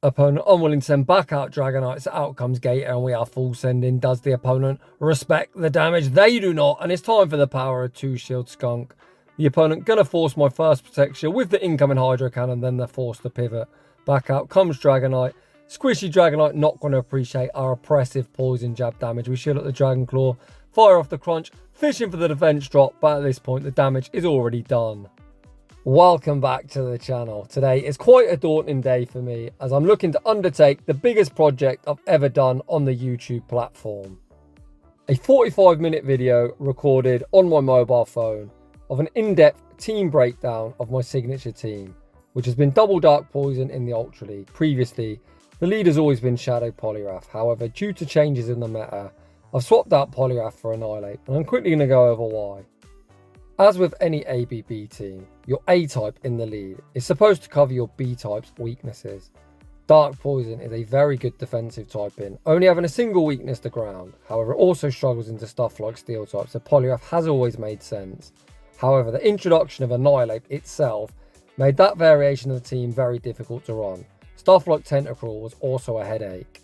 Opponent unwilling to send back out Dragonites, out comes Gator, and we are full sending. Does the opponent respect the damage? They do not, and it's time for the power of 2 shield skunk. The opponent gonna force my first protect shield with the incoming Hydro Cannon, then they're forced to pivot. Back out comes Dragonite. Squishy Dragonite not going to appreciate our oppressive poison jab damage. We shield up the Dragon Claw, fire off the Crunch, fishing for the defense drop, but at this point the damage is already done. Welcome back to the channel. Today is quite a daunting day for me as I'm looking to undertake the biggest project I've ever done on the YouTube platform. A 45-minute video recorded on my mobile phone of an in-depth team breakdown of my signature team, which has been double Dark Poison in the Ultra League. Previously, the lead has always been Shadow Poliwrath. However, due to changes in the meta, I've swapped out Poliwrath for Annihilape, and I'm quickly going to go over why. As with any ABB team, your A-type in the lead is supposed to cover your B-type's weaknesses. Dark Poison is a very good defensive typing, only having a single weakness to ground. However, it also struggles into stuff like Steel type, so Poliwrath has always made sense. However, the introduction of Annihilape itself made that variation of the team very difficult to run. Stuff like Tentacruel was also a headache.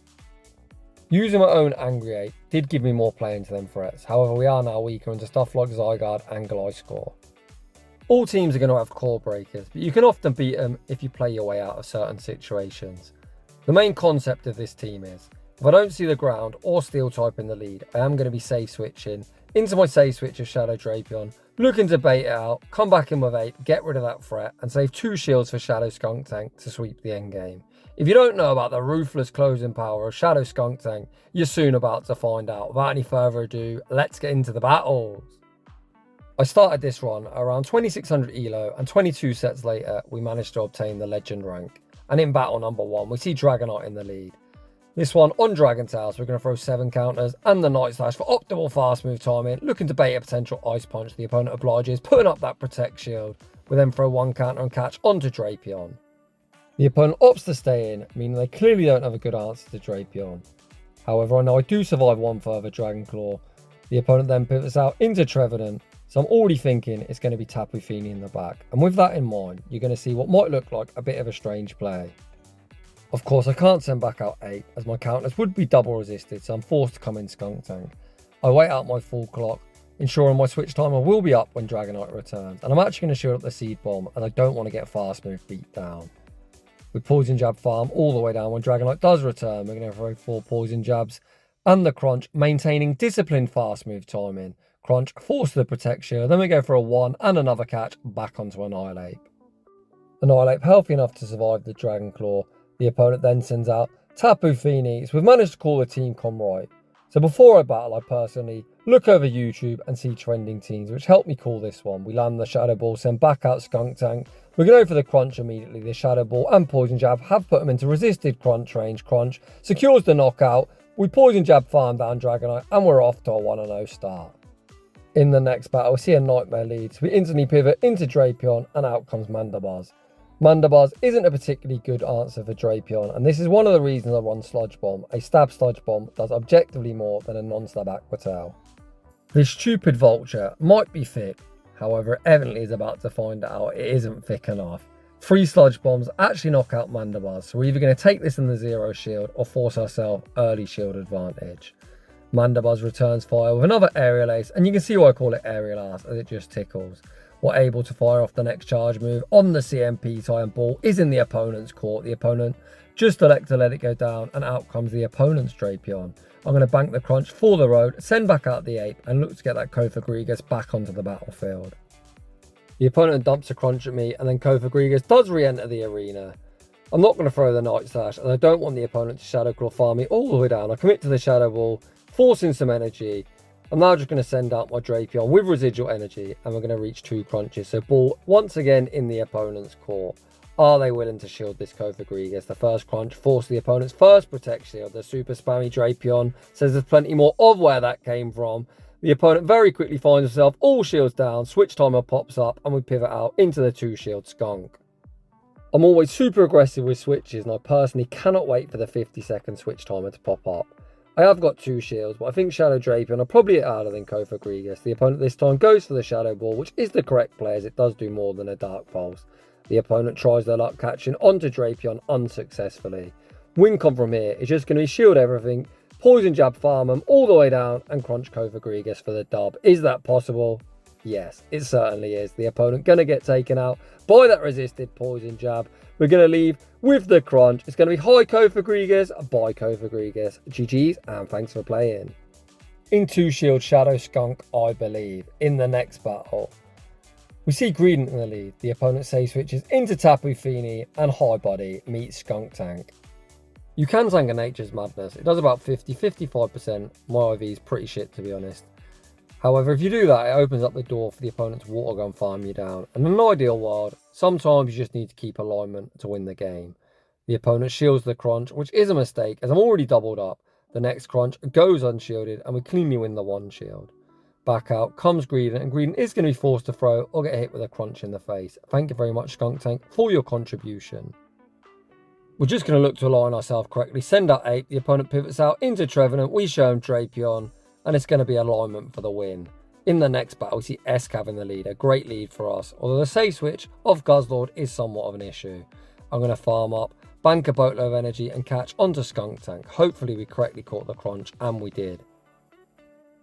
Using my own Angry Ape did give me more play into them threats, however we are now weaker into stuff like Zygarde and Gliscor. All teams are going to have core breakers, but you can often beat them if you play your way out of certain situations. The main concept of this team is, if I don't see the ground or Steel type in the lead, I am going to be safe switching into my safe switch of Shadow Drapion, looking to bait it out, come back in with 8, get rid of that threat, and save 2 shields for Shadow Skuntank to sweep the endgame. If you don't know about the ruthless closing power of Shadow Skuntank, you're soon about to find out. Without any further ado, let's get into the battles. I started this run around 2600 elo, and 22 sets later, we managed to obtain the legend rank. And in battle number 1, we see Dragonite in the lead. This one on Dragon Tails, we're going to throw 7 counters and the Night Slash for optimal fast move timing, looking to bait a potential Ice Punch. The opponent obliges, putting up that Protect Shield. We then throw 1 counter and catch onto Drapion. The opponent opts to stay in, meaning they clearly don't have a good answer to Drapion. However, I know I do survive 1 further Dragon Claw. The opponent then pivots out into Trevenant, so I'm already thinking it's going to be Tapu Fini in the back. And with that in mind, you're going to see what might look like a bit of a strange play. Of course, I can't send back out 8, as my counters would be double resisted, so I'm forced to come in Skuntank. I wait out my full clock, ensuring my switch timer will be up when Dragonite returns, and I'm actually going to shield up the Seed Bomb, as I don't want to get fast move beat down. With Poison Jab farm all the way down, when Dragonite does return, we're going to throw 4 Poison Jabs, and the Crunch, maintaining disciplined fast move timing. Crunch, force the Protect Shield, then we go for a 1 and another catch back onto Annihilape. Annihilape healthy enough to survive the Dragon Claw. The opponent then sends out Tapu Fini, so we've managed to call the team com right. So before I battle, I personally look over YouTube and see trending teams, which helped me call this one. We land the Shadow Ball, send back out Skuntank. We're going to go for the Crunch immediately. The Shadow Ball and Poison Jab have put him into resisted Crunch range. Crunch secures the knockout. We Poison Jab farm down Dragonite, and we're off to a 1-0 start. In the next battle, we see a Nightmare lead, so we instantly pivot into Drapion, and out comes Mandibuzz. Mandibuzz isn't a particularly good answer for Drapion, and this is one of the reasons I run Sludge Bomb. A stab Sludge Bomb does objectively more than a non-stab Aqua Tail. This stupid Vulture might be thick, however it evidently is about to find out it isn't thick enough. 3 Sludge Bombs actually knock out Mandibuzz, so we're either going to take this in the 0 shield or force ourselves early shield advantage. Mandibuzz returns fire with another Aerial Ace, and you can see why I call it Aerial Ass, as it just tickles. We're able to fire off the next charge move on the CMP tie, and ball is in the opponent's court. The opponent just elect to let it go down, and out comes the opponent's Drapion. I'm going to bank the Crunch for the road, send back out the Ape, and look to get that Kofagrigus back onto the battlefield. The opponent dumps a Crunch at me, and then Kofagrigus does re-enter the arena. I'm not going to throw the Night Slash, as I don't want the opponent to Shadow Claw farm me all the way down. I commit to the Shadow Ball, forcing some energy. I'm now just going to send out my Drapion with residual energy, and we're going to reach 2 Crunches. So ball once again in the opponent's court. Are they willing to shield this Kofagrigus? The first Crunch forced the opponent's first Protect Shield. The super spammy Drapion says there's plenty more of where that came from. The opponent very quickly finds himself all shields down, switch timer pops up, and we pivot out into the 2 shield Skunk. I'm always super aggressive with switches, and I personally cannot wait for the 50-second switch timer to pop up. I have got 2 shields, but I think Shadow Drapion are probably harder than Kofagrigus. The opponent this time goes for the Shadow Ball, which is the correct play as it does do more than a Dark Pulse. The opponent tries their luck catching onto Drapion unsuccessfully. Win con from here is just going to be shield everything, poison jab farm them all the way down, and crunch Cofagrigus for the dub. Is that possible? Yes, it certainly is. The opponent going to get taken out by that resisted poison jab. We're going to leave with the crunch. It's going to be high Cofagrigus by Cofagrigus. GG's and thanks for playing. In 2-shield Shadow Skunk, I believe, in the next battle. We see Greedent in the lead. The opponent say switches into Tapu Fini and High Body meets Skuntank. You can tank a Nature's Madness. It does about 50-55%. My IV is pretty shit, to be honest. However, if you do that, it opens up the door for the opponent's water gun farm you down. And in an ideal world, sometimes you just need to keep alignment to win the game. The opponent shields the crunch, which is a mistake as I'm already doubled up. The next crunch goes unshielded and we cleanly win the 1 shield. Back out comes Greedent, and Greedent is going to be forced to throw or get hit with a crunch in the face. Thank you very much, Skuntank, for your contribution. We're just going to look to align ourselves correctly. Send out 8. The opponent pivots out into Trevenant. We show him Drapion, and it's going to be alignment for the win. In the next battle, we see Escav in the lead. A great lead for us, although the save switch of Guzzlord is somewhat of an issue. I'm going to farm up, bank a boatload of energy, and catch onto Skuntank. Hopefully we correctly caught the crunch, and we did.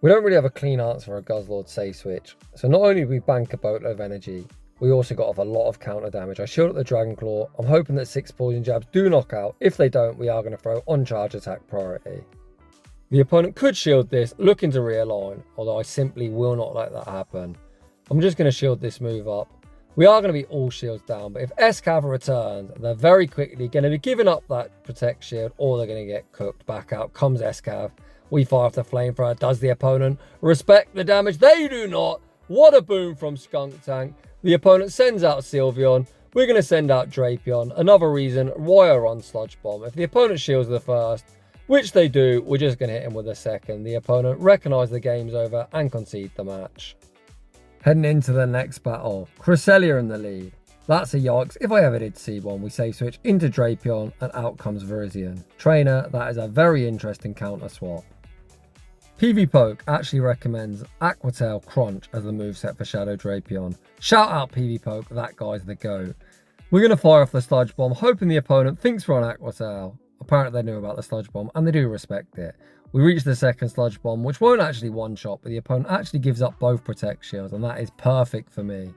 We don't really have a clean answer for a Guzzlord save switch, so not only do we bank a boatload of energy, we also got off a lot of counter damage. I shield at the Dragon Claw. I'm hoping that 6 poison jabs do knock out. If they don't, we are going to throw on charge attack priority. The opponent could shield this, looking to realign, although I simply will not let that happen. I'm just going to shield this move up. We are going to be all shields down, but if Escav returns, they're very quickly going to be giving up that protect shield, or they're going to get cooked. Back out comes Escav. We fire off the flamethrower. Does the opponent respect the damage? They do not. What a boom from Skuntank. The opponent sends out Sylveon. We're going to send out Drapion. Another reason why I run Sludge Bomb. If the opponent shields the first, which they do, we're just going to hit him with a second. The opponent recognises the game's over and concede the match. Heading into the next battle, Cresselia in the lead. That's a yikes. If I ever did see one, we save switch into Drapion and out comes Virizion. Trainer, that is a very interesting counter swap. PV Poke actually recommends Aqua Tail Crunch as the moveset for Shadow Drapion. Shout out PV Poke, that guy's the GOAT. We're going to fire off the Sludge Bomb, hoping the opponent thinks we're on Aqua Tail. Apparently they knew about the Sludge Bomb and they do respect it. We reach the second Sludge Bomb, which won't actually one-shot, but the opponent actually gives up both Protect Shields, and that is perfect for me.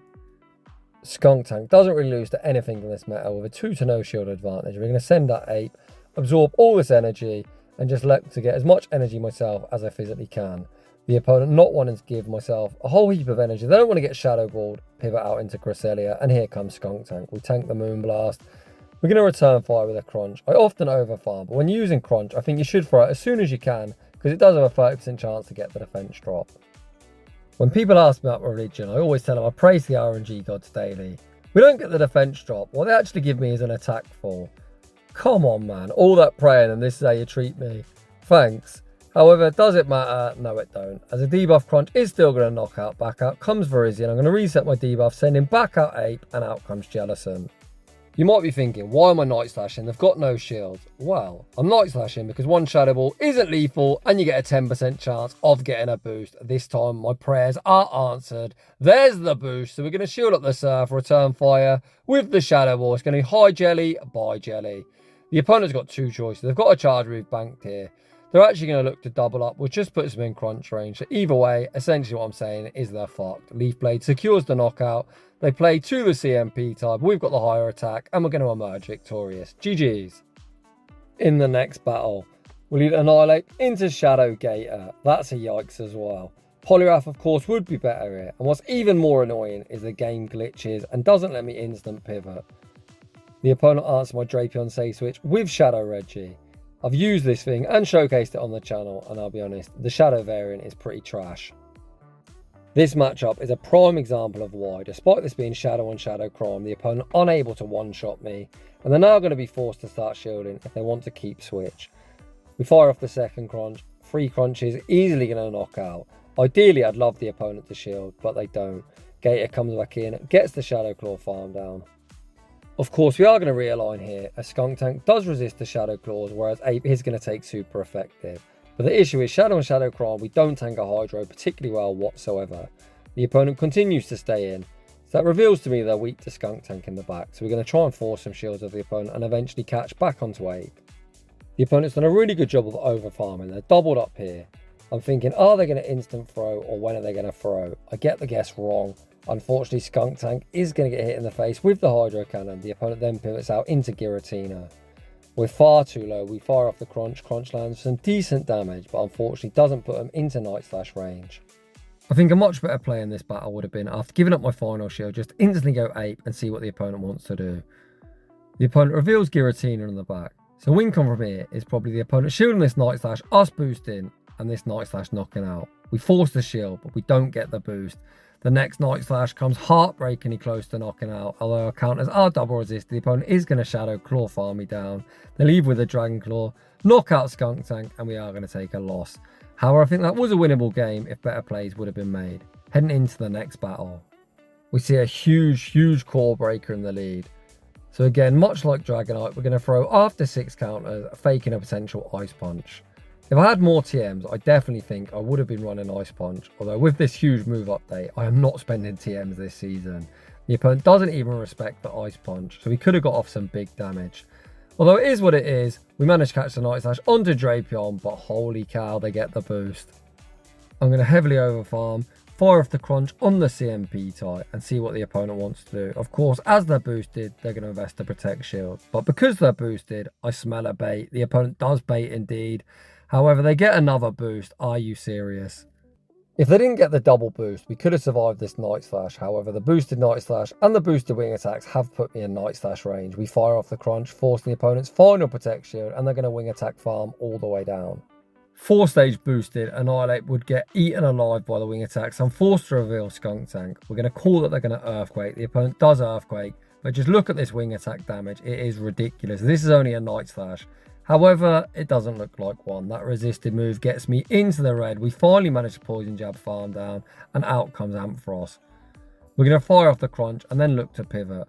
Skuntank doesn't really lose to anything in this meta with a 2-0 shield advantage. We're going to send that Ape, absorb all this energy, and just look to get as much energy myself as I physically can. The opponent not wanting to give myself a whole heap of energy. They don't want to get Shadow Balled, pivot out into Cresselia, and here comes Skuntank. We tank the Moonblast. We're going to return fire with a crunch. I often overfarm, but when using crunch, I think you should throw it as soon as you can, because it does have a 30% chance to get the defense drop. When people ask me about religion, I always tell them I praise the RNG gods daily. We don't get the defense drop. What they actually give me is an attack fall. Come on, man. All that praying and this is how you treat me. Thanks. However, does it matter? No, it don't. As a debuff crunch is still going to knock out. Back out comes Virizion. I'm going to reset my debuff, sending back out Ape, and out comes Jellicent. You might be thinking, why am I Night Slashing? They've got no shields. Well, I'm Night Slashing because one Shadow Ball isn't lethal and you get a 10% chance of getting a boost. This time my prayers are answered. There's the boost. So we're going to shield up the Surf, return fire with the Shadow Ball. It's going to be high Jelly, bye Jelly. The opponent's got 2 choices. They've got a charge move banked here. They're actually going to look to double up, which just puts them in crunch range. So either way, essentially what I'm saying is they're fucked. Leaf Blade secures the knockout. They play to the CMP type. We've got the higher attack, and we're going to emerge victorious. GG's. In the next battle, we'll lead Annihilape into Shadow Gator. That's a yikes as well. Poliwrath, of course, would be better here. And what's even more annoying is the game glitches and doesn't let me instant pivot. The opponent answers my Drapion save switch with Shadow Reggie. I've used this thing and showcased it on the channel, and I'll be honest, the Shadow variant is pretty trash. This matchup is a prime example of why, despite this being Shadow on Shadow crime, the opponent unable to one-shot me, and they're now going to be forced to start shielding if they want to keep switch. We fire off the second crunch, 3 crunches, easily going to knock out. Ideally, I'd love the opponent to shield, but they don't. Gator comes back in, gets the Shadow Claw farm down. Of course, we are going to realign here, as Skuntank does resist the Shadow Claws, whereas Ape is going to take super effective. But the issue is Shadow and Shadow Crime, we don't tank a Hydro particularly well whatsoever. The opponent continues to stay in, so that reveals to me they're weak to Skuntank in the back, so we're going to try and force some shields of the opponent and eventually catch back onto Ape. The opponent's done a really good job of over farming. They're doubled up here. I'm thinking, are they going to instant throw or when are they going to throw? I get the guess wrong. Unfortunately, Skuntank is going to get hit in the face with the Hydro Cannon. The opponent then pivots out into Giratina. We're far too low. We fire off the Crunch. Crunch lands some decent damage, but unfortunately doesn't put them into Night Slash range. I think a much better play in this battle would have been, after giving up my final shield, just instantly go ape and see what the opponent wants to do. The opponent reveals Giratina in the back. So win con from here is probably the opponent shielding this Night Slash, us boosting, and this Night Slash knocking out. We force the shield, but we don't get the boost. The next Night Slash comes heartbreakingly close to knocking out. Although our counters are double resist, the opponent is going to Shadow Claw farm me down. They leave with a Dragon Claw, knock out Skuntank, and we are going to take a loss. However, I think that was a winnable game if better plays would have been made. Heading into the next battle, we see a huge core breaker in the lead. So again, much like Dragonite, we're going to throw after 6 counters, faking a potential Ice Punch. If I had more TMs, I definitely think I would have been running Ice Punch. Although with this huge move update, I am not spending TMs this season. The opponent doesn't even respect the Ice Punch, so we could have got off some big damage. Although it is what it is, we managed to catch the Night Slash onto Drapion, but holy cow, they get the boost. I'm going to heavily overfarm, fire off the Crunch on the CMP type and see what the opponent wants to do. Of course, as they're boosted, they're going to invest the Protect Shield. But because they're boosted, I smell a bait. The opponent does bait indeed. However, they get another boost. Are you serious? If they didn't get the double boost, we could have survived this Night Slash. However, the boosted Night Slash and the boosted wing attacks have put me in Night Slash range. We fire off the Crunch, forcing the opponent's final Protect Shield, and they're going to wing attack farm all the way down. 4-stage boosted, Annihilape would get eaten alive by the wing attacks. I'm forced to reveal Skuntank. We're going to call that they're going to Earthquake. The opponent does Earthquake, but just look at this wing attack damage. It is ridiculous. This is only a Night Slash. However, it doesn't look like one. That resisted move gets me into the red. We finally manage to Poison Jab farm down, and out comes Ampharos. We're going to fire off the Crunch and then look to pivot.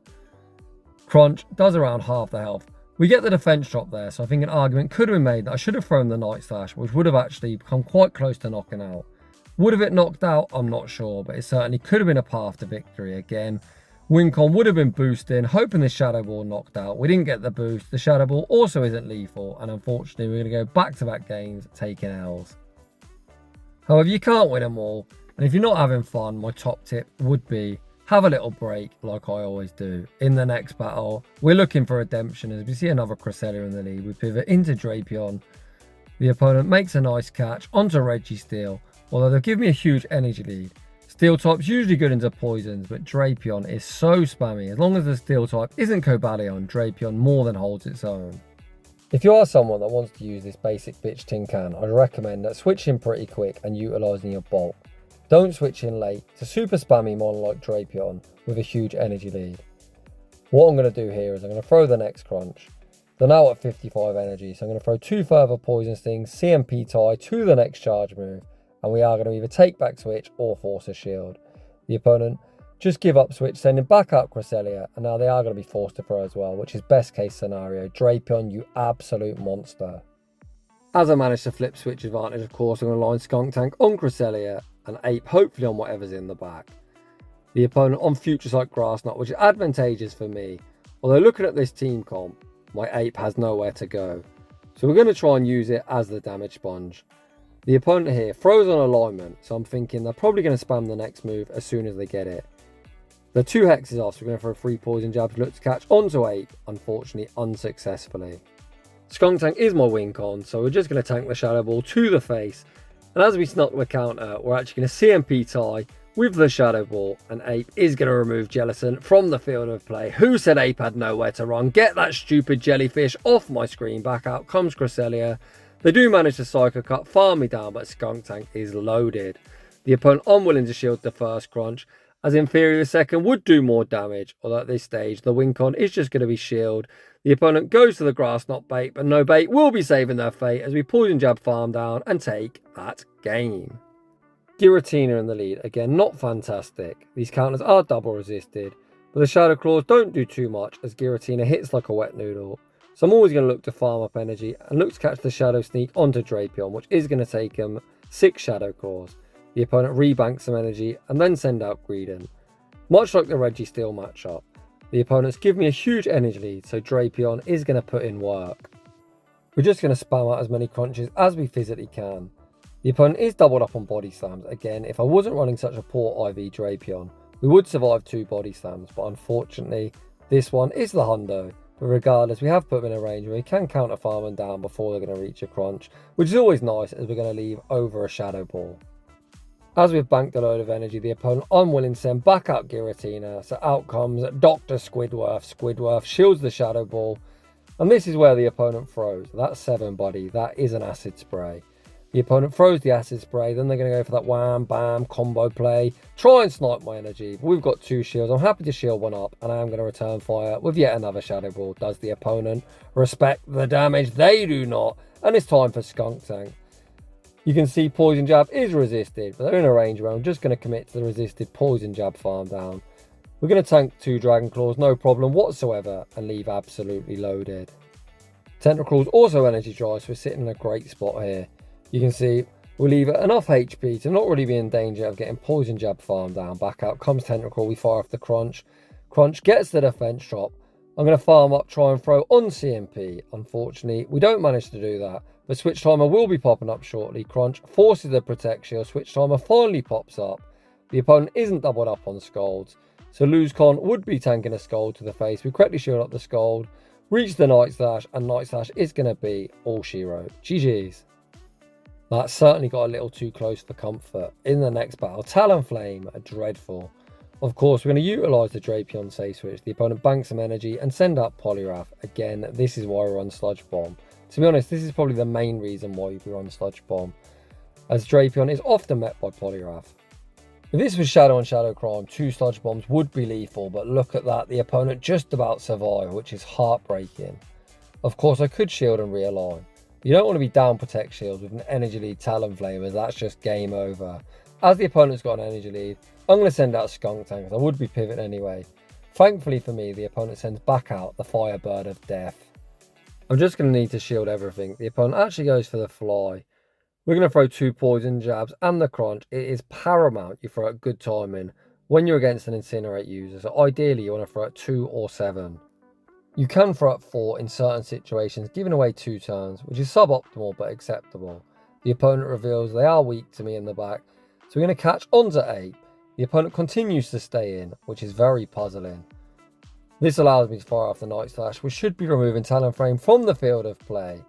Crunch does around half the health. We get the defense drop there, so I think an argument could have been made that I should have thrown the Night Slash, which would have actually come quite close to knocking out. Would have it knocked out? I'm not sure, but it certainly could have been a path to victory again. Wincon would have been boosting, hoping the Shadow Ball knocked out. We didn't get the boost. The Shadow Ball also isn't lethal, and unfortunately we're going to go back-to-back games taking L's. However, you can't win them all, and if you're not having fun, my top tip would be have a little break like I always do. In the next battle, we're looking for redemption as we see another Cresselia in the lead. We pivot into Drapion. The opponent makes a nice catch onto Registeel, although they'll give me a huge energy lead. Steel type's usually good into poisons, but Drapion is so spammy. As long as the steel type isn't Cobalion, Drapion more than holds its own. If you are someone that wants to use this basic bitch tin can, I'd recommend that switching pretty quick and utilising your bulk. Don't switch in late to super spammy mon like Drapion with a huge energy lead. What I'm going to do here is I'm going to throw the next Crunch. They're now at 55 energy, so I'm going to throw 2 further Poison Stings, CMP tie to the next charge move. And we are going to either take back switch or force a shield. The opponent just give up switch, sending back out Cresselia, and now they are going to be forced to throw as well, which is best case scenario. Drapion, you absolute monster. As I manage to flip switch advantage, of course, I'm going to line Skuntank on Cresselia and Ape hopefully on whatever's in the back. The opponent on Future Sight Grassnut, which is advantageous for me. Although looking at this team comp, my Ape has nowhere to go. So we're going to try and use it as the damage sponge. The opponent here throws on alignment, so I'm thinking they're probably going to spam the next move as soon as they get it. The 2 hexes off, so we're going to throw 3 poison jabs, look to catch onto Ape, unfortunately unsuccessfully. Skuntank is my win con, so we're just going to tank the Shadow Ball to the face, and as we snuck the counter, we're actually going to CMP tie with the Shadow Ball, and Ape is going to remove Jellicent from the field of play. Who said Ape had nowhere to run? Get that stupid jellyfish off my screen. Back out comes Cresselia. They do manage to Psycho Cut, farm me down, but Skuntank is loaded. The opponent unwilling to shield the first Crunch, as in theory the second would do more damage, although at this stage the Wincon is just going to be shield. The opponent goes to the Grassnut bait, but no bait will be saving their fate as we Poison Jab farm down and take that game. Giratina in the lead, again not fantastic. These counters are double resisted, but the Shadow Claws don't do too much as Giratina hits like a wet noodle. So I'm always going to look to farm up energy and look to catch the Shadow Sneak onto Drapion, which is going to take him 6 Shadow Claws. The opponent rebanks some energy and then send out Greedent. Much like the Registeel matchup, the opponents give me a huge energy lead, so Drapion is going to put in work. We're just going to spam out as many crunches as we physically can. The opponent is doubled up on body slams. Again, if I wasn't running such a poor IV Drapion, we would survive 2 body slams, but unfortunately, this one is the hundo. But regardless, we have put them in a range where we can counter farm them down before they're going to reach a crunch, which is always nice as we're going to leave over a Shadow Ball. As we've banked a load of energy, the opponent unwilling to send back out Giratina, so out comes Dr. Squidward. Squidward shields the Shadow Ball, and this is where the opponent throws. That's 7 buddy, that is an acid spray. The opponent throws the acid spray, then they're going to go for that wham bam combo play, try and snipe my energy. But we've got 2 shields, I'm happy to shield one up, and I am going to return fire with yet another Shadow Ball. Does the opponent respect the damage? They do not, and it's time for Skuntank. You can see Poison Jab is resisted, but they're in a range where I'm just going to commit to the resisted Poison Jab farm down. We're going to tank 2 Dragon Claws, no problem whatsoever, and leave absolutely loaded. Tentacruel's also energy dry, so we're sitting in a great spot here. You can see we'll leave enough HP to not really be in danger of getting Poison Jab farm down. Back out comes Tentacruel, we fire off the Crunch. Crunch gets the defense drop. I'm going to farm up, try and throw on CMP. Unfortunately, we don't manage to do that. But Switch Timer will be popping up shortly. Crunch forces the Protect Shield. Switch Timer finally pops up. The opponent isn't doubled up on Scalds, so LoseCon would be tanking a Scald to the face. We correctly shield up the Scald, reach the Night Slash, and Night Slash is going to be all she wrote. GG's. That certainly got a little too close for comfort. In the next battle, Talonflame, dreadful. Of course, we're going to utilise the Drapion safe switch. The opponent banks some energy and send out Poliwrath. Again, this is why we run Sludge Bomb. To be honest, this is probably the main reason why we run Sludge Bomb, as Drapion is often met by Poliwrath. If this was Shadow on Shadow Crime, 2 Sludge Bombs would be lethal, but look at that, the opponent just about survived, which is heartbreaking. Of course, I could shield and realign. You don't want to be down Protect Shields with an energy lead Talonflame, as that's just game over. As the opponent's got an energy lead, I'm going to send out Skuntank, as I would be pivoting anyway. Thankfully for me, the opponent sends back out the Firebird of Death. I'm just going to need to shield everything. The opponent actually goes for the Fly. We're going to throw 2 Poison Jabs and the Crunch. It is paramount you throw at good timing when you're against an Incinerate user. So ideally you want to throw at 2 or 7. You can throw at 4 in certain situations, giving away 2 turns, which is suboptimal but acceptable. The opponent reveals they are weak to me in the back, so we're going to catch onto 8. The opponent continues to stay in, which is very puzzling. This allows me to fire off the Night Slash, which should be removing Talonflame from the field of play.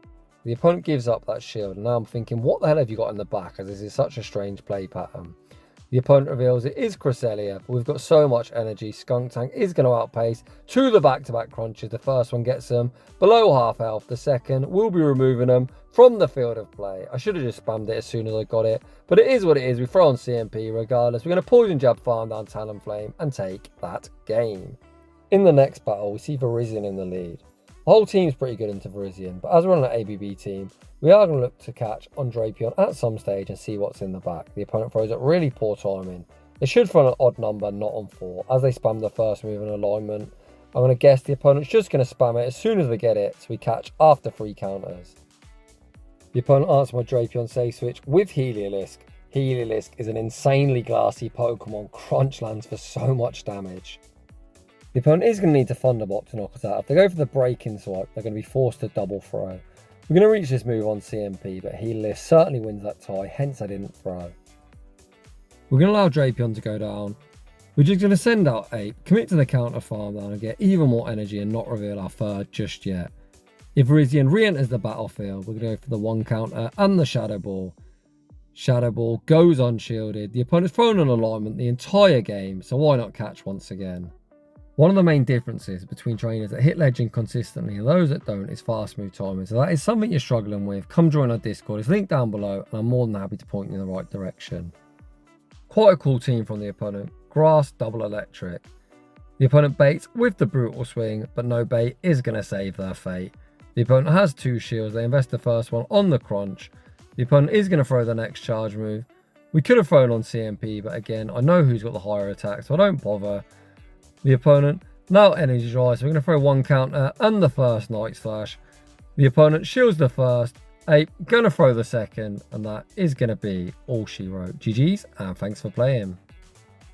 The opponent gives up that shield, and now I'm thinking, what the hell have you got in the back, as this is such a strange play pattern. The opponent reveals it is Cresselia, but we've got so much energy, Skuntank is going to outpace 2 of the back-to-back crunches. The first one gets them below half health, the second will be removing them from the field of play. I should have just spammed it as soon as I got it, but it is what it is. We throw on CMP regardless. We're going to Poison Jab farm down Talonflame and take that game. In the next battle, we see Virizion in the lead. The whole team's pretty good into Virizion, but as we're on an ABB team, we are going to look to catch on Drapion at some stage and see what's in the back. The opponent throws at really poor timing. They should throw an odd number, not on 4. As they spam the first move in alignment, I'm going to guess the opponent's just going to spam it as soon as they get it, so we catch after 3 counters. The opponent answers my Drapion safe switch with Heliolisk. Heliolisk is an insanely glassy Pokemon. Crunch lands for so much damage. The opponent is going to need to Thunderbolt to knock us out. If they go for the break-in swipe, they're going to be forced to double throw. We're going to reach this move on CMP, but Heliolisk certainly wins that tie, hence I didn't throw. We're going to allow Drapion to go down. We're just going to send out 8, commit to the counter farm down and get even more energy and not reveal our third just yet. If Virizion re-enters the battlefield, we're going to go for the 1 counter and the Shadow Ball. Shadow Ball goes unshielded. The opponent's thrown an alignment the entire game, so why not catch once again? One of the main differences between trainers that hit legend consistently and those that don't is fast move timing. So that is something you're struggling with, come join our Discord. It's linked down below and I'm more than happy to point you in the right direction. Quite a cool team from the opponent. Grass, double electric. The opponent baits with the brutal swing, but no bait is going to save their fate. The opponent has 2 shields. They invest the first one on the Crunch. The opponent is going to throw the next charge move. We could have thrown on CMP, but again, I know who's got the higher attack, so I don't bother. The opponent now energy dry, so we're going to throw 1 counter and the first Night Slash. The opponent shields the first, Ape going to throw the second, and that is going to be all she wrote. GG's and thanks for playing.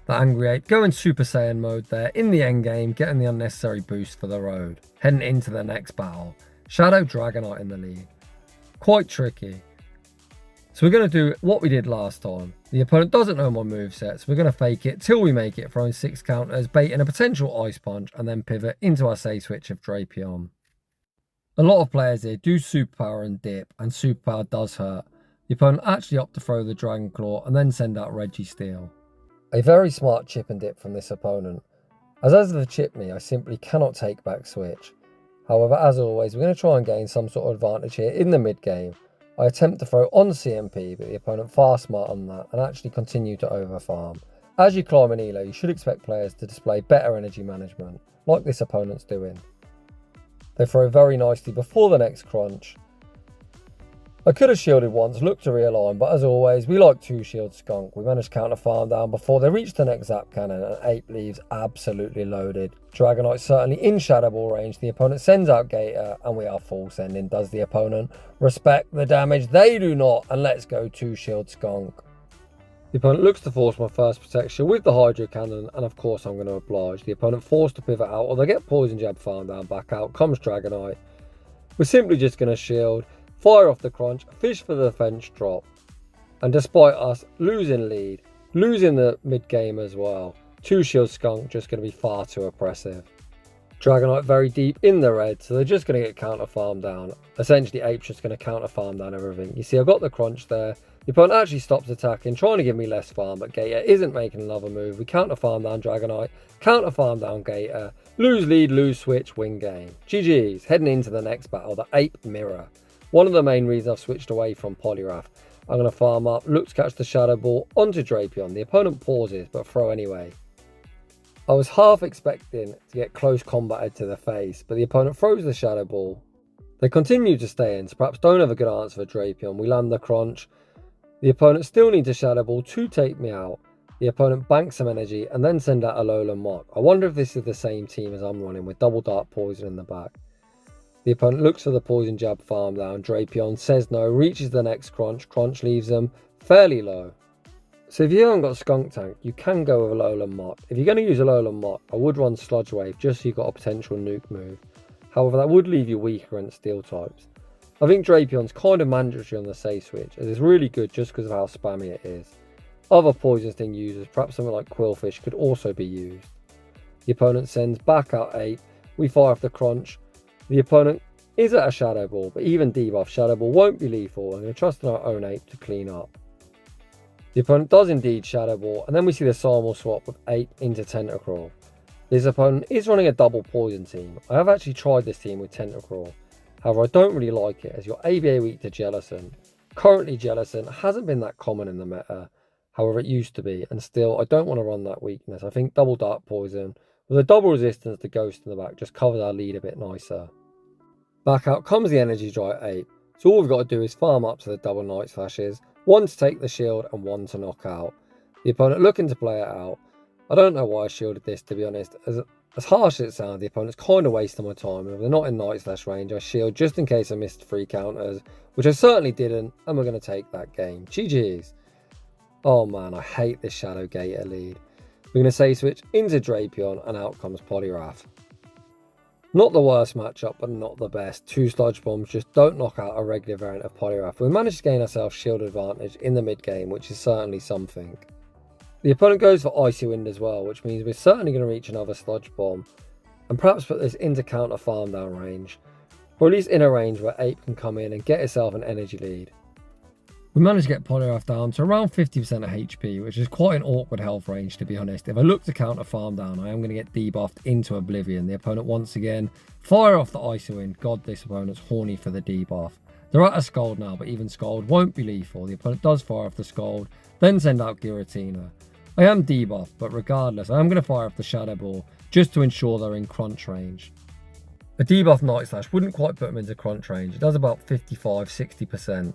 The Angry Ape going Super Saiyan mode there in the end game, getting the unnecessary boost for the road. Heading into the next battle, Shadow Dragonite in the lead. Quite tricky. So we're going to do what we did last time. The opponent doesn't know my moveset, so we're going to fake it till we make it, throwing 6 counters, baiting a potential Ice Punch, and then pivot into our save switch of Drapion. A lot of players here do Superpower and dip, and Superpower does hurt. The opponent actually opts to throw the Dragon Claw and then send out Registeel. A very smart chip and dip from this opponent. As they chip me, I simply cannot take back switch. However, as always, we're going to try and gain some sort of advantage here in the mid game. I attempt to throw on CMP, but the opponent far smart on that and actually continue to overfarm. As you climb an elo, you should expect players to display better energy management, like this opponent's doing. They throw very nicely before the next crunch. I could have shielded once, looked to realign, but as always, we like 2-shield Skunk. We managed to counter farm down before they reach the next Zap Cannon, and Ape leaves absolutely loaded. Dragonite certainly in Shadow Ball range. The opponent sends out Gator, and we are full sending. Does the opponent respect the damage? They do not, and let's go 2-shield Skunk. The opponent looks to force my first protection with the Hydro Cannon, and of course I'm going to oblige. The opponent forced to pivot out, or they get Poison Jab farm down, back out, comes Dragonite. We're simply just going to shield, fire off the crunch, fish for the defense drop, and despite us losing lead, losing the mid game as well, 2-shield Skunk just going to be far too oppressive. Dragonite very deep in the red, so they're just going to get counter farm down. Essentially Ape's just going to counter farm down everything. You see I've got the crunch there. The opponent actually stops attacking, trying to give me less farm, but Gator isn't making another move. We counter farm down Dragonite, counter farm down Gator, lose lead, lose switch, win game. GG's, heading into the next battle, the Ape Mirror. One of the main reasons I've switched away from Poliwrath. I'm going to farm up, look to catch the Shadow Ball onto Drapion. The opponent pauses, but throw anyway. I was half expecting to get close combated to the face, but the opponent throws the Shadow Ball. They continue to stay in, so perhaps don't have a good answer for Drapion. We land the crunch. The opponent still needs a Shadow Ball to take me out. The opponent banks some energy and then send out a Alolan Mach. I wonder if this is the same team as I'm running with double Dark Poison in the back. The opponent looks for the Poison Jab farm down. Drapion says no, reaches the next crunch. Crunch leaves them fairly low. So if you haven't got Skuntank, you can go with a Alolan Mach. If you're going to use a Alolan Mach, I would run Sludge Wave just so you've got a potential nuke move. However, that would leave you weaker against steel types. I think Drapion's kind of mandatory on the save switch, as it's really good just because of how spammy it is. Other Poison Sting users, perhaps something like Quillfish, could also be used. The opponent sends back out Ape. We fire off the crunch. The opponent is at a Shadow Ball, but even debuff Shadow Ball won't be lethal. I'm going to trust in our own Ape to clean up. The opponent does indeed Shadow Ball, and then we see the Simul swap with Ape into Tentacruel. This opponent is running a double poison team. I have actually tried this team with Tentacruel. However, I don't really like it, as your ABA weak to Jellicent. Currently Jellicent hasn't been that common in the meta. However, it used to be, and still I don't want to run that weakness. I think double Dark Poison with a double resistance to Ghost in the back just covers our lead a bit nicer. Back out comes the Energy Dry Ape, so all we've got to do is farm up to the double Night Slashes, one to take the shield and one to knock out. The opponent looking to play it out. I don't know why I shielded this, to be honest. As harsh as it sounds, the opponent's kind of wasting my time. If they're not in Night Slash range, I shield just in case I missed 3 counters, which I certainly didn't, and we're going to take that game. GG's. Oh man, I hate this Shadow Gator lead. We're going to save switch into Drapion, and out comes Poliwrath. Not the worst matchup, but not the best. 2 Sludge Bombs just don't knock out a regular variant of Poliwrath. We managed to gain ourselves shield advantage in the mid game, which is certainly something. The opponent goes for Icy Wind as well, which means we're certainly going to reach another Sludge Bomb, and perhaps put this into counter farm down range, or at least in a range where Ape can come in and get itself an energy lead. We managed to get Poliwrath down to around 50% of HP, which is quite an awkward health range, to be honest. If I look to counter farm down, I am going to get debuffed into Oblivion. The opponent once again fire off the Icy Wind. God, this opponent's horny for the debuff. They're at a Scald now, but even Scald won't be lethal. The opponent does fire off the Scald, then send out Giratina. I am debuffed, but regardless, I am going to fire off the Shadow Ball just to ensure they're in crunch range. A debuff Night Slash wouldn't quite put them into crunch range. It does about 55-60%.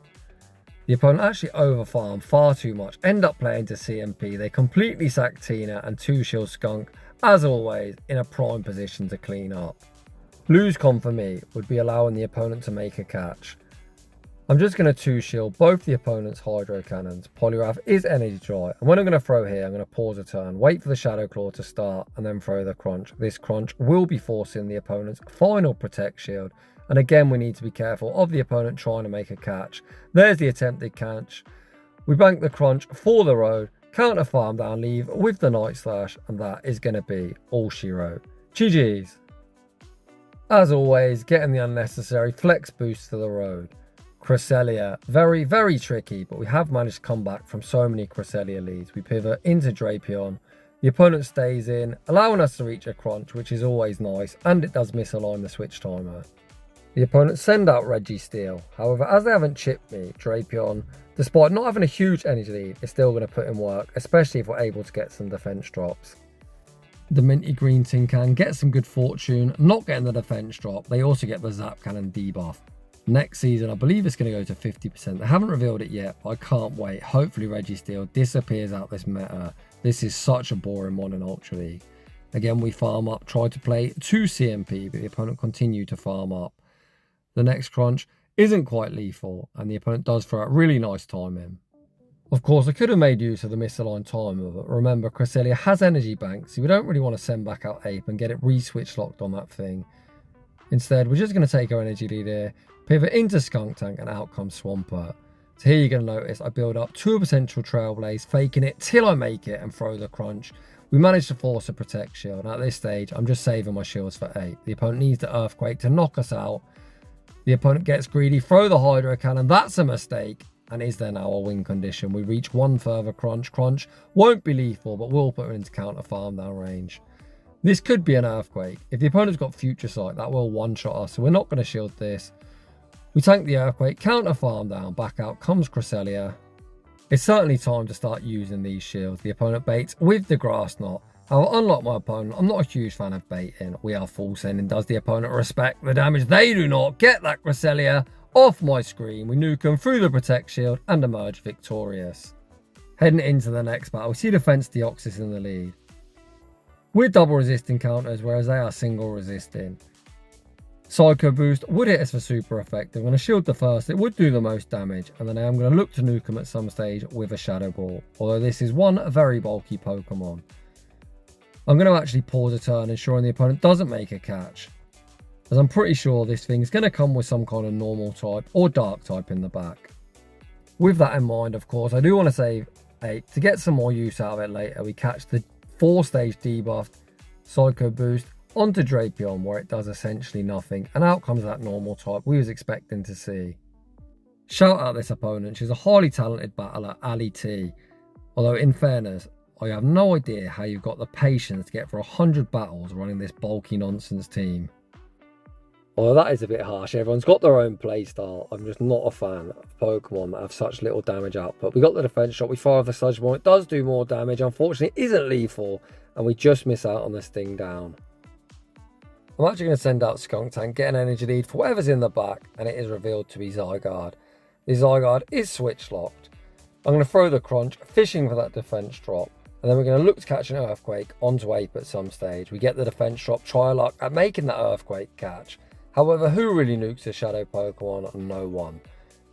The opponent actually overfarm far too much, end up playing to CMP. They completely sack Tina and 2-shield Skunk, as always, in a prime position to clean up. Lose con for me would be allowing the opponent to make a catch. I'm just going to 2-shield both the opponent's Hydro Cannons. Poliwrath is energy dry, and when I'm going to throw here, I'm going to pause a turn, wait for the Shadow Claw to start, and then throw the crunch. This crunch will be forcing the opponent's final Protect Shield, And again, we need to be careful of the opponent trying to make a catch. There's the attempted catch. We bank the crunch for the road, counter farm down, leave with the Night Slash, and that is going to be all she wrote. GG's. As always, getting the unnecessary flex boost to the road. Cresselia, very, very tricky, but we have managed to come back from so many Cresselia leads. We pivot into Drapion. The opponent stays in, allowing us to reach a crunch, which is always nice, and it does misalign the switch timer. The opponent send out Registeel. However, as they haven't chipped me, Drapion, despite not having a huge energy lead, is still going to put in work, especially if we're able to get some defense drops. The minty green tin can gets some good fortune, not getting the defense drop. They also get the zap cannon debuff. Next season, I believe it's going to go to 50%. They haven't revealed it yet, but I can't wait. Hopefully Registeel disappears out this meta. This is such a boring mod in Ultra League. Again, we farm up, try to play 2 CMP, but the opponent continued to farm up. The next crunch isn't quite lethal, and the opponent does throw a really nice time in. Of course, I could have made use of the misaligned timer, but remember, Cresselia has energy banks, so we don't really want to send back out Ape and get it re-switch locked on that thing. Instead, we're just going to take our energy lead here, pivot into Skuntank, and out comes Swampert. So here you're going to notice I build up 2 potential Trailblaze, faking it till I make it and throw the crunch. We managed to force a Protect Shield, and at this stage, I'm just saving my shields for 8. The opponent needs the Earthquake to knock us out. The opponent gets greedy, throw the Hydro Cannon, that's a mistake. And is there now a win condition? We reach one further crunch. Crunch won't be lethal, but we'll put it into counter farm down range. This could be an Earthquake. If the opponent's got Future Sight, that will one-shot us, so we're not going to shield this. We tank the Earthquake, counter farm down, back out comes Cresselia. It's certainly time to start using these shields. The opponent baits with the Grass Knot. However, unlike my opponent, I'm not a huge fan of baiting. We are full sending. Does the opponent respect the damage? They do not. Get that Cresselia off my screen. We nuke them through the Protect Shield and emerge victorious. Heading into the next battle, we see Defense Deoxys in the lead. We're double resisting counters, whereas they are single resisting. Psycho Boost would hit us for super effective. I'm going to shield the first, it would do the most damage, and then I'm going to look to nuke them at some stage with a Shadow Ball, although this is one very bulky Pokemon. I'm going to actually pause a turn, ensuring the opponent doesn't make a catch, as I'm pretty sure this thing's going to come with some kind of normal type or dark type in the back. With that in mind, of course, I do want to save 8 to get some more use out of it later. We catch the 4-stage debuffed Psycho Boost onto Drapion, where it does essentially nothing, and out comes that normal type we was expecting to see. Shout out this opponent, she's a highly talented battler, Ali T. Although in fairness, I have no idea how you've got the patience to get for 100 battles running this bulky nonsense team. Although that is a bit harsh, everyone's got their own playstyle. I'm just not a fan of Pokemon that have such little damage output. We got the defense shot, we fire off the Sludge Bomb, it does do more damage, unfortunately it isn't lethal, and we just miss out on this thing down. I'm actually going to send out Skuntank, get an energy lead for whatever's in the back, and it is revealed to be Zygarde. The Zygarde is switch locked. I'm going to throw the crunch, fishing for that defense drop, and then we're going to look to catch an Earthquake onto Ape at some stage. We get the defense drop, try our luck at making that Earthquake catch. However, who really nukes a Shadow Pokemon? No one.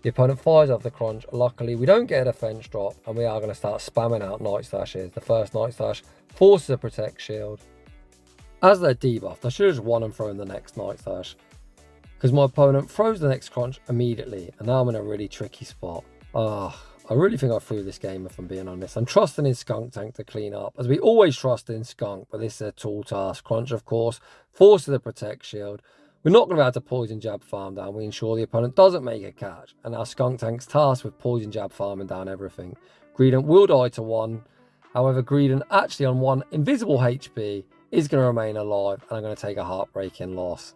The opponent fires off the crunch. Luckily, we don't get a defense drop, and we are going to start spamming out Night Slashes. The first Night Slash forces a Protect Shield. As they're debuffed, I should have just won and thrown the next Night Slash, because my opponent throws the next crunch immediately, and now I'm in a really tricky spot. I really think I threw this game, if I'm being honest. I'm trusting in Skuntank to clean up, as we always trust in Skunk, but this is a tall task. Crunch, of course, forces the Protect Shield. We're not going to be able to Poison Jab farm down. We ensure the opponent doesn't make a catch, and now Skuntank's tasked with Poison Jab farming down everything. Greedent will die to 1. However, Greedent actually on 1 invisible HP is going to remain alive, and I'm going to take a heartbreaking loss.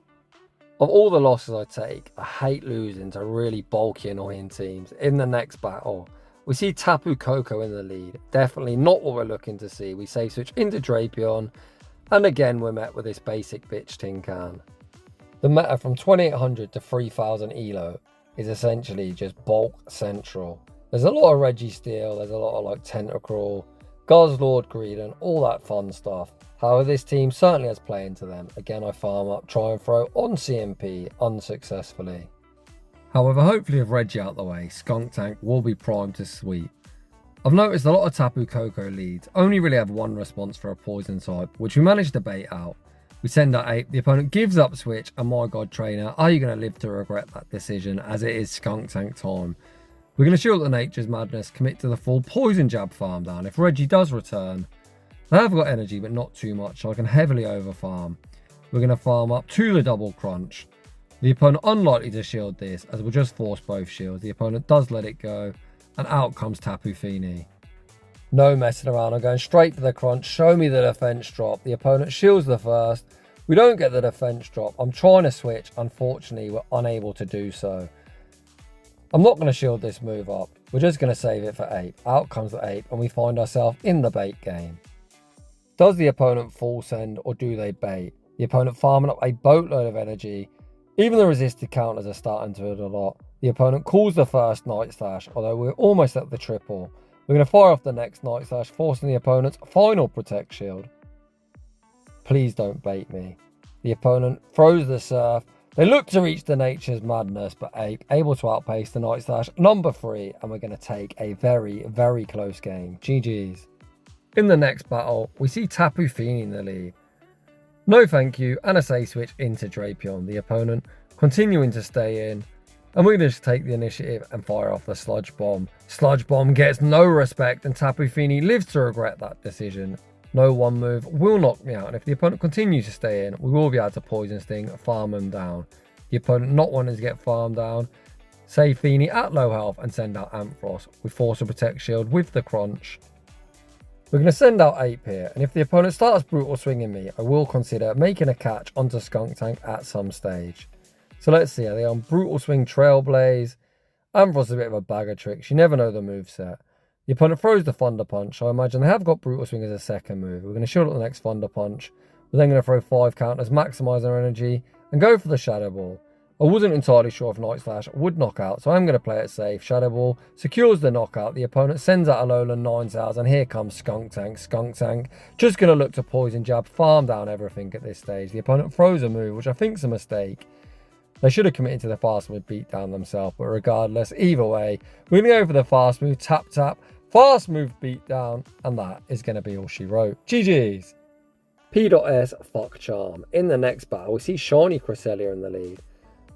Of all the losses I take, I hate losing to really bulky, annoying teams. In the next battle, we see Tapu Koko in the lead. Definitely not what we're looking to see. We safe switch into Drapion, and again we're met with this basic bitch tin can. The meta from 2800 to 3000 elo is essentially just bulk central. There's a lot of Registeel, there's a lot of like Tentacruel, Guzzlord, Greedent, all that fun stuff. However, this team certainly has play into them. Again, I farm up, try and throw on CMP unsuccessfully. However, hopefully with Reggie out the way, Skuntank will be primed to sweep. I've noticed a lot of Tapu Koko leads only really have one response for a poison type, which we managed to bait out. We send out Ape, the opponent gives up Switch, and my god trainer, are you going to live to regret that decision, as it is Skuntank time. We're going to shield the Nature's Madness, commit to the full poison jab farm down. If Reggie does return, I have got energy but not too much, so I can heavily over farm. We're going to farm up to the double crunch. The opponent unlikely to shield this, as we'll just force both shields. The opponent does let it go, and out comes Tapu Fini. No messing around, I'm going straight for the crunch. Show me the defense drop. The opponent shields the first. We don't get the defense drop. I'm trying to switch. Unfortunately, we're unable to do so. I'm not going to shield this move up. We're just going to save it for Ape. Out comes the Ape, and we find ourselves in the bait game. Does the opponent full send, or do they bait? The opponent farming up a boatload of energy. Even the resisted counters are starting to hit a lot. The opponent calls the first Night Slash, although we're almost at the triple. We're going to fire off the next Night Slash, forcing the opponent's final Protect Shield. Please don't bait me. The opponent throws the Surf. They look to reach the Nature's Madness, but Ape able to outpace the Night Slash, number 3, and we're going to take a very, very close game. GG's. In the next battle, we see Tapu Fini in the lead. No thank you, and a save switch into Drapion. The opponent continuing to stay in. And we're going to just take the initiative and fire off the Sludge Bomb. Sludge Bomb gets no respect, and Tapu Fini lives to regret that decision. No one move will knock me out, and if the opponent continues to stay in, we will be able to Poison Sting, farm them down. The opponent not wanting to get farmed down, save Fini at low health and send out Ampharos. We force a Protect Shield with the crunch. We're going to send out Ape here, and if the opponent starts brutal swinging me, I will consider making a catch onto Skuntank at some stage. So let's see, are they on Brutal Swing, Trailblaze? Ampharos is a bit of a bag of tricks, you never know the moveset. The opponent throws the Thunder Punch, so I imagine they have got Brutal Swing as a second move. We're going to shield up the next Thunder Punch. We're then going to throw 5 counters, maximise our energy, and go for the Shadow Ball. I wasn't entirely sure if Night Slash would knock out, so I'm going to play it safe. Shadow Ball secures the knockout. The opponent sends out a Alolan Ninetales, and here comes Skuntank. Skuntank just going to look to Poison Jab, farm down everything at this stage. The opponent throws a move, which I think is a mistake. They should have committed to the fast move beatdown themselves, but regardless, either way, we're going to go for the fast move, tap tap, fast move beatdown, and that is going to be all she wrote. GG's. P.S. Fuck Charm. In the next battle, we see Shiny Cresselia in the lead.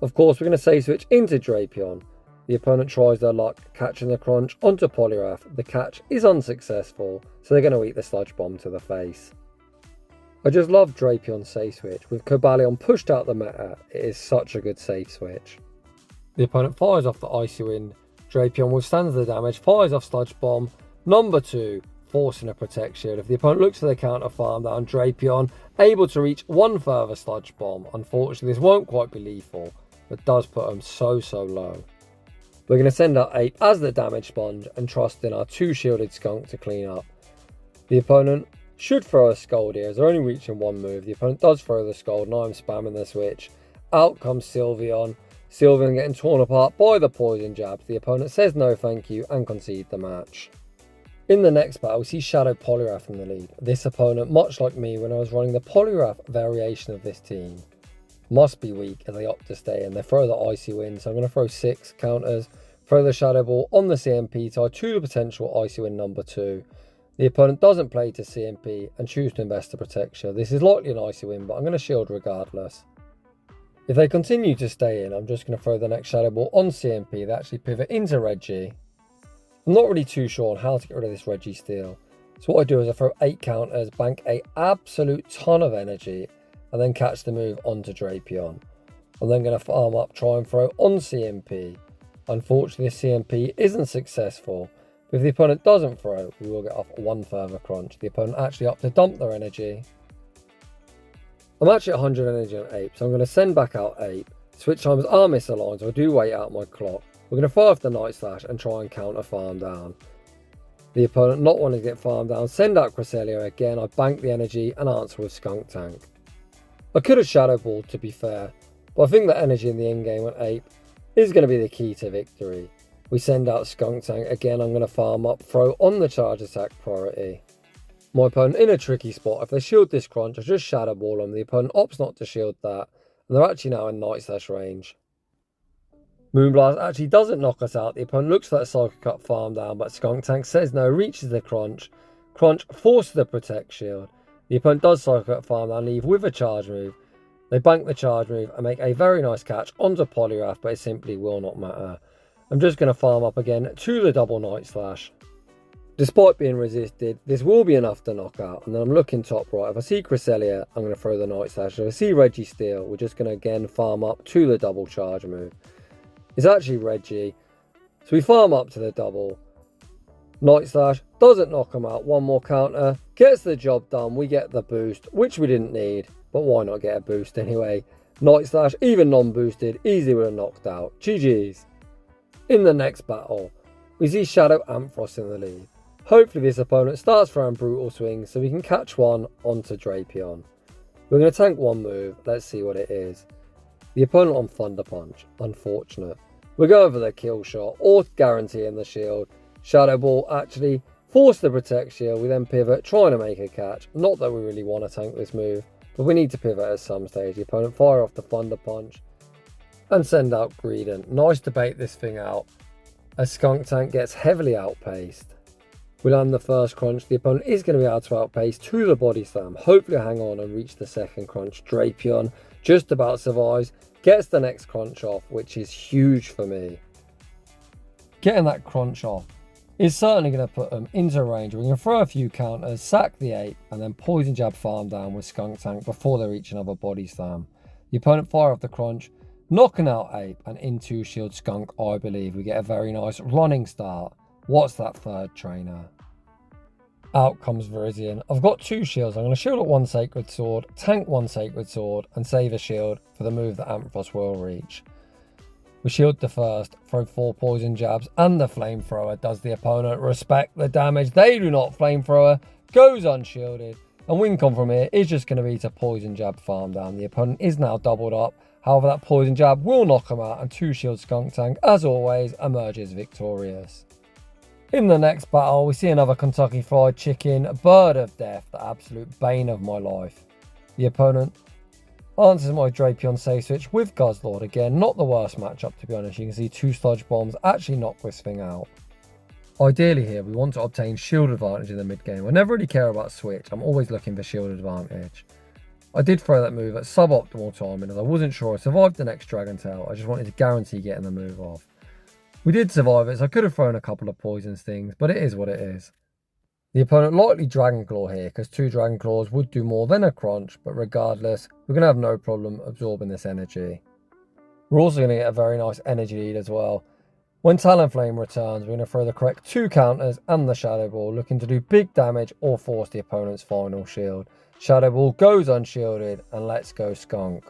Of course, we're going to save switch into Drapion. The opponent tries their luck, catching the crunch onto Poliwrath. The catch is unsuccessful, so they're going to eat the Sludge Bomb to the face. I just love Drapion's safe switch. With Cobalion pushed out the meta, it is such a good safe switch. The opponent fires off the Icy Wind. Drapion withstands the damage, fires off Sludge Bomb, number 2, forcing a Protect Shield. If the opponent looks for the counter farm down, Drapion able to reach one further Sludge Bomb. Unfortunately, this won't quite be lethal, but does put them so low. We're going to send out Ape as the damage sponge and trust in our 2 shielded Skunk to clean up. The opponent should throw a Scald here as they're only reaching 1 move. The opponent does throw the Scald, and I'm spamming the switch. Out comes Sylveon. Sylveon getting torn apart by the Poison Jabs. The opponent says no thank you and concede the match. In the next battle, we see Shadow Poliwrath in the lead. This opponent, much like me when I was running the Poliwrath variation of this team, must be weak as they opt to stay in. They throw the Icy Wind, so I'm going to throw 6 counters, throw the Shadow Ball on the CMP tie to the potential Icy Wind number 2. The opponent doesn't play to CMP and choose to invest a Protect Shield. This is likely an Icy Wind, but I'm going to shield regardless. If they continue to stay in, I'm just going to throw the next Shadow Ball on CMP. They actually pivot into Reggie. I'm not really too sure on how to get rid of this Reggie steal. So what I do is I throw 8 counters, bank a absolute ton of energy, and then catch the move onto Drapion. I'm then going to farm up, try and throw on CMP. Unfortunately, CMP isn't successful. But if the opponent doesn't throw, we will get off 1 further crunch. The opponent actually up to dump their energy. I'm actually at 100 energy on Ape, so I'm going to send back out Ape. Switch times are misaligned, so I do wait out my clock. We're going to fire off the Night Slash and try and counter farm down. The opponent not wanting to get farmed down, send out Cresselia again. I bank the energy and answer with Skuntank. I could have Shadow Balled to be fair, but I think that energy in the endgame on Ape is going to be the key to victory. We send out Skuntank again. I'm going to farm up, throw on the charge attack priority. My opponent in a tricky spot. If they shield this crunch, I just Shadow Ball them. The opponent opts not to shield that, and they're actually now in Night Slash range. Moonblast actually doesn't knock us out. The opponent looks for that Psycho Cut farm down, but Skuntank says no, reaches the crunch. Crunch forces the Protect Shield. The opponent does cycle at farm and leave with a charge move. They bank the charge move and make a very nice catch onto Poliwrath, but it simply will not matter. I'm just going to farm up again to the double Night Slash. Despite being resisted, this will be enough to knock out. And then I'm looking top right. If I see Cresselia, I'm going to throw the Night Slash. If I see Registeel, we're just going to again farm up to the double charge move. It's actually Reggie. So we farm up to the double. Night Slash doesn't knock him out. One more counter. Gets the job done. We get the boost, which we didn't need. But why not get a boost anyway? Night Slash, even non-boosted, easily would have knocked out. GG's. In the next battle, we see Shadow Ampharos in the lead. Hopefully this opponent starts throwing brutal swings so we can catch one onto Drapion. We're going to tank one move. Let's see what it is. The opponent on Thunder Punch. Unfortunate. We're going for the kill shot or guaranteeing the shield. Shadow Ball actually forced the Protect Shield. We then pivot, trying to make a catch. Not that we really want to tank this move, but we need to pivot at some stage. The opponent fire off the Thunder Punch and send out Greedent. Nice to bait this thing out as Skuntank gets heavily outpaced. We land the first crunch. The opponent is going to be able to outpace to the body slam. Hopefully hang on and reach the second crunch. Drapion just about survives. Gets the next crunch off, which is huge for me. Getting that crunch off is certainly going to put them into range. We're going to throw a few counters, sack the ape, and then poison jab farm down with Skuntank before they reach another body slam. The opponent fire off the crunch, knocking out ape, and into shield skunk. I believe we get a very nice running start. What's that third trainer? Out comes Virizion. I've got two shields. I'm going to shield at one Sacred Sword, tank one Sacred Sword, and save a shield for the move that Ampharos will reach. We shield the first, throw 4 poison jabs, and the flamethrower. Does the opponent respect the damage? They do not. Flamethrower goes unshielded, and win con from here is just going to be to poison jab farm down. The opponent is now doubled up. However, that poison jab will knock him out, and 2 shield Skuntank, as always, emerges victorious. In the next battle, we see another Kentucky Fried Chicken, Bird of Death, the absolute bane of my life. The opponent answers my Drapion save switch with Guzzlord. Again, not the worst matchup, to be honest. You can see 2 Sludge Bombs actually knock this thing out. Ideally here, we want to obtain shield advantage in the mid game. I never really care about switch. I'm always looking for shield advantage. I did throw that move at suboptimal timing as I wasn't sure I survived the next Dragon Tail. I just wanted to guarantee getting the move off. We did survive it, so I could have thrown a couple of poison stings, but it is what it is. The opponent likely Dragon Claw here, because 2 Dragon Claws would do more than a crunch, but regardless, we're going to have no problem absorbing this energy. We're also going to get a very nice energy lead as well. When Talonflame returns, we're going to throw the correct 2 counters and the Shadow Ball, looking to do big damage or force the opponent's final shield. Shadow Ball goes unshielded, and let's go Skunk.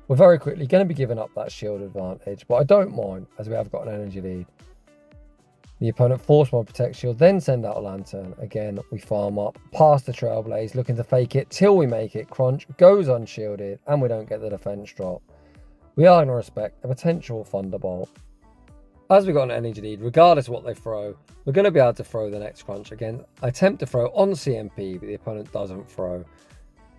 We're very quickly going to be giving up that shield advantage, but I don't mind as we have got an energy lead. The opponent forced my Protect Shield, then send out a Lantern. Again, we farm up past the Trailblaze, looking to fake it till we make it. Crunch goes unshielded, and we don't get the defense drop. We are going to respect a potential Thunderbolt. As we got an energy lead, regardless of what they throw, we're going to be able to throw the next crunch again. I attempt to throw on CMP, but the opponent doesn't throw.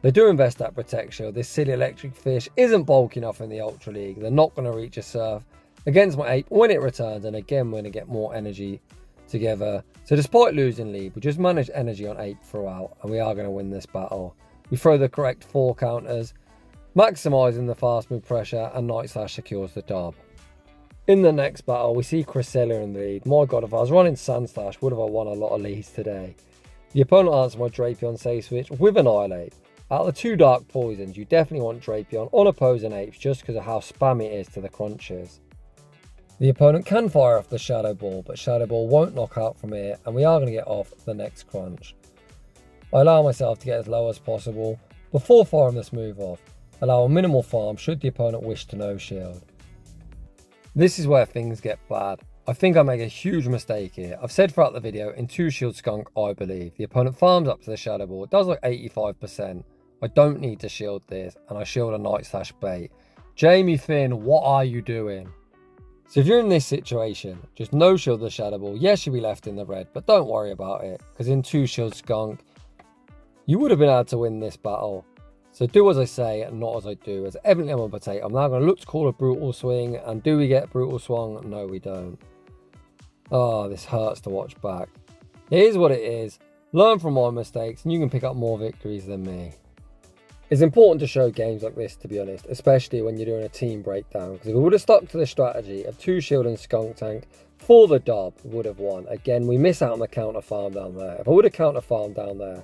They do invest that Protect Shield. This silly electric fish isn't bulky enough in the Ultra League. They're not going to reach a surf against my ape when it returns. And again, we're going to get more energy together. So despite losing lead, we just managed energy on ape throughout. And we are going to win this battle. We throw the correct 4 counters, maximising the fast move pressure. And Night Slash secures the dub. In the next battle, we see Cresselia in the lead. My god, if I was running Sand Slash, would have I won a lot of leads today. The opponent answered my Drapion save switch with Annihilate. Out of the 2 Dark Poisons, you definitely want Drapion on opposing apes just because of how spammy it is to the crunches. The opponent can fire off the Shadow Ball, but Shadow Ball won't knock out from here, and we are going to get off the next crunch. I allow myself to get as low as possible before firing this move off. Allow a minimal farm should the opponent wish to no shield. This is where things get bad. I think I make a huge mistake here. I've said throughout the video, in 2 shield Skunk, I believe. The opponent farms up to the Shadow Ball. It does like 85%. I don't need to shield this, and I shield a Night Slash bait. Jamie Finn, what are you doing? So if you're in this situation, just no shield the Shadow Ball. Yes, you'll be left in the red, but don't worry about it, because in 2 shield Skunk, you would have been able to win this battle. So do as I say and not as I do, as evidently I'm a potato. I'm now going to look to call a brutal swing, and do we get brutal swung? No, we don't. Oh, this hurts to watch back. It is what it is. learn from my mistakes, and you can pick up more victories than me. It's important to show games like this, to be honest, especially when you're doing a team breakdown, because if we would have stuck to the strategy of 2 shield and Skuntank for the dub, we would have won. Again, we miss out on the counter farm down there. If I would have counter farmed down there,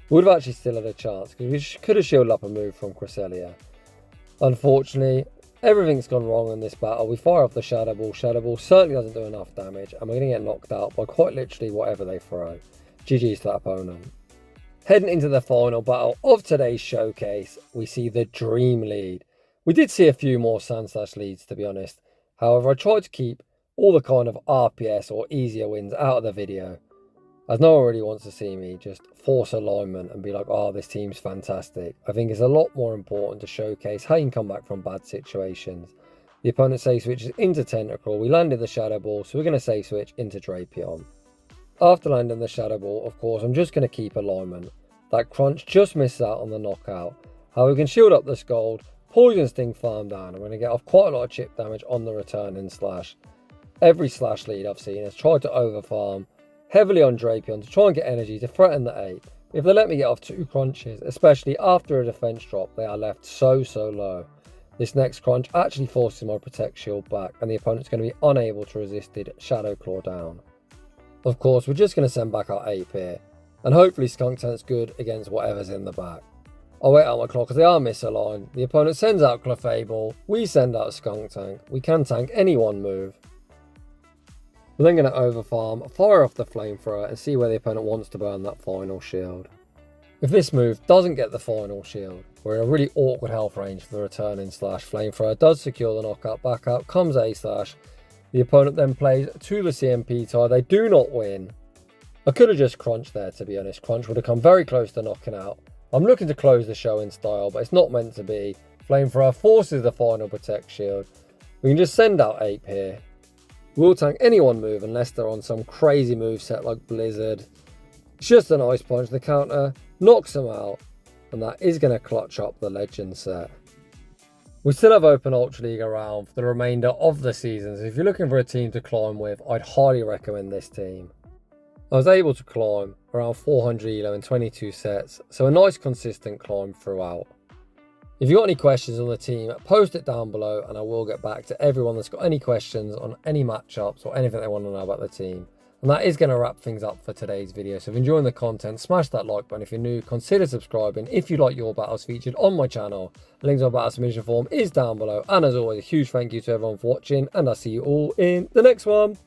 we would have actually still had a chance, because we could have shielded up a move from Cresselia. Unfortunately, everything's gone wrong in this battle. We fire off the Shadow Ball. Shadow Ball certainly doesn't do enough damage, and we're going to get knocked out by quite literally whatever they throw. GG's to that opponent. Heading into the final battle of today's showcase, we see the Dream lead. We did see a few more Sandslash leads, to be honest. However, I tried to keep all the kind of RPS or easier wins out of the video, as no one really wants to see me just force alignment and be like, oh, this team's fantastic. I think it's a lot more important to showcase how you can come back from bad situations. The opponent safe switches into Tentacruel. We landed the Shadow Ball, so we're going to safe switch into Drapion. After landing the Shadow Ball, of course, I'm just going to keep alignment. That Crunch just misses out on the knockout. However, we can shield up this gold, Poison Sting farm down, and we're going to get off quite a lot of chip damage on the return in Slash. Every Slash lead I've seen has tried to overfarm heavily on Drapion to try and get energy to threaten the 8. If they let me get off 2 crunches, especially after a defense drop, they are left so low. This next crunch actually forces my Protect Shield back, and the opponent's going to be unable to resist Shadow Claw down. Of course, we're just going to send back our ape here, and hopefully Skuntank's good against whatever's in the back. I'll wait out my claw because they are misaligned. The opponent sends out Clefable, we send out Skuntank. We can tank any one move. We're then going to overfarm, fire off the flamethrower, and see where the opponent wants to burn that final shield. If this move doesn't get the final shield, we're in a really awkward health range for the returning Slash. Flamethrower does secure the knockout, back out comes a Slash. The opponent then plays to the CMP tie. They do not win. I could have just crunched there, to be honest. Crunch would have come very close to knocking out. I'm looking to close the show in style, but it's not meant to be. Flamethrower forces the final Protect Shield. We can just send out Ape here. We'll tank any one move unless they're on some crazy move set like Blizzard. It's just an Ice Punch. The counter knocks them out, and that is going to clutch up the Legend set. We still have Open Ultra League around for the remainder of the season, so if you're looking for a team to climb with, I'd highly recommend this team. I was able to climb around 400 elo in 22 sets, so a nice consistent climb throughout. If you've got any questions on the team, post it down below and I will get back to everyone that's got any questions on any matchups or anything they want to know about the team. And that is going to wrap things up for today's video. So if you're enjoying the content, smash that like button. If you're new, consider subscribing. If you like your battles featured on my channel, the link to my battle submission form is down below. And as always, a huge thank you to everyone for watching, and I'll see you all in the next one.